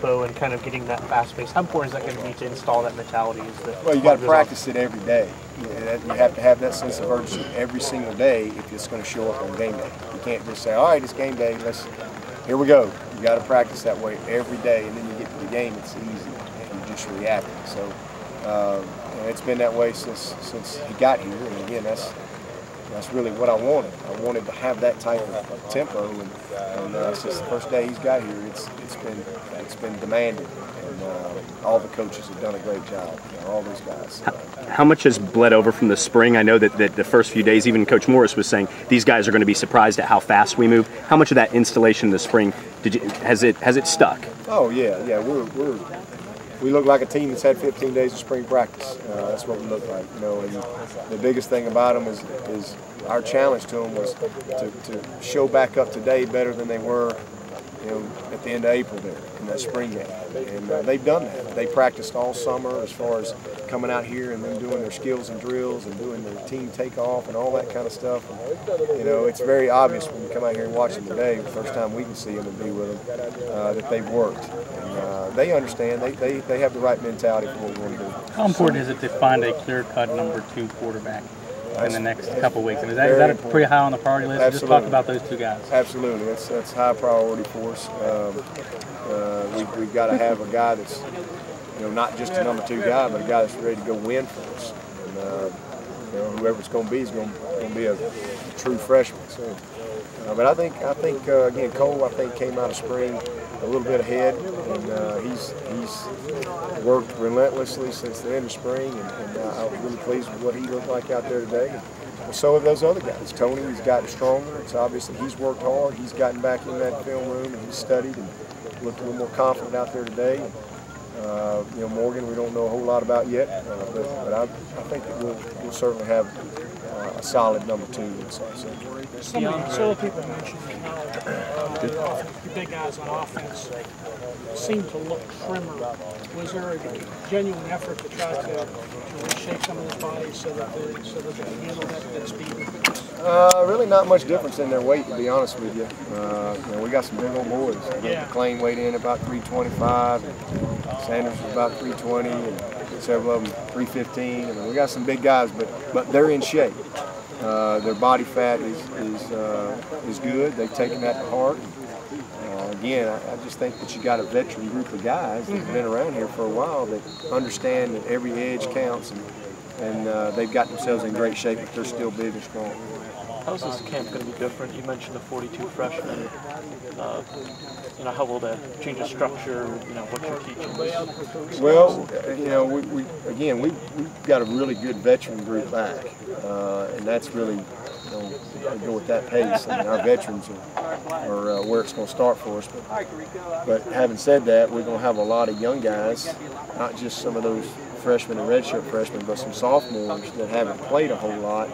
tempo and kind of getting that fast pace. How important is that going to be to install that mentality? Well, you got to practice it every day. You have to have that sense of urgency every single day if it's going to show up on game day. You can't just say, all right, it's game day, here we go. You got to practice that way every day, and then you get to the game, it's easy, and you just react. So it's been that way since he got here, and again, that's really what I wanted. I wanted to have that type of tempo, and since the first day he's got here, it's been demanded, and all the coaches have done a great job. All those guys. How much has bled over from the spring? I know that the first few days, even Coach Morris was saying these guys are going to be surprised at how fast we move. How much of that installation in the spring has it stuck? Oh yeah. We look like a team that's had 15 days of spring practice. That's what we look like, you know. And the biggest thing about them is our challenge to them was to show back up today better than they were, you know, at the end of April there in that spring game. And they've done that. They practiced all summer as far as coming out here and then doing their skills and drills and doing their team takeoff and all that kind of stuff. And, you know, it's very obvious when you come out here and watch them today, the first time we can see them and be with them, that they've worked. And they understand. They have the right mentality for what we want to do. How important is it to find a clear-cut #2 quarterback in the next couple of weeks? And is that pretty high on the priority list? Absolutely. Just talk about those two guys. Absolutely. That's high priority for us. We've got to have a guy that's, you know, not just a #2 guy, but a guy that's ready to go win for us. And you know, whoever it's going to be is going to be a true freshman. So, but I think again, Cole came out of spring a little bit ahead, and he's worked relentlessly since the end of spring, and I was really pleased with what he looked like out there today. And so have those other guys. Tony, he's gotten stronger. It's obvious that he's worked hard. He's gotten back in that film room and he's studied and looked a little more confident out there today. You know, Morgan, we don't know a whole lot about yet, but I think that we'll certainly have a solid #2. Some of the people mentioned how the big guys on offense seem to look trimmer. Was there a genuine effort to try to reshape some of those bodies so that they can handle that speed? Really not much difference in their weight, to be honest with you. You know, we got some big old boys. McLean weighed in about 325, Sanders was about 320, and several of them 315. I mean, we got some big guys, but they're in shape. Their body fat is good. They've taken that to heart. Again, I just think that you got a veteran group of guys that have been around here for a while that understand that every edge counts, and they've got themselves in great shape, but they're still big and strong. How's this camp going to be different? You mentioned the 42 freshmen. You know, how will that change the structure? You know, what you're teaching? Well, you know, we've got a really good veteran group back, and that's really, you know, go with that pace. I mean, our veterans are where it's going to start for us. But having said that, we're going to have a lot of young guys, not just some of those freshmen and redshirt freshmen, but some sophomores that haven't played a whole lot,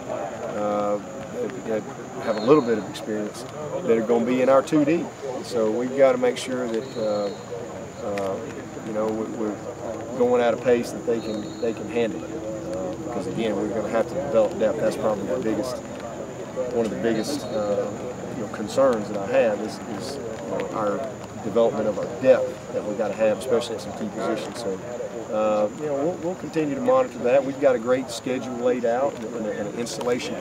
that have a little bit of experience, that are going to be in our 2D. So we've got to make sure that you know, we're going at a pace that they can handle it. Because again, we're going to have to develop depth. That's probably one of the biggest you know, concerns that I have is you know, our development of our depth that we've got to have, especially at some key positions. So you know, we'll continue to monitor that. We've got a great schedule laid out and an installation plan.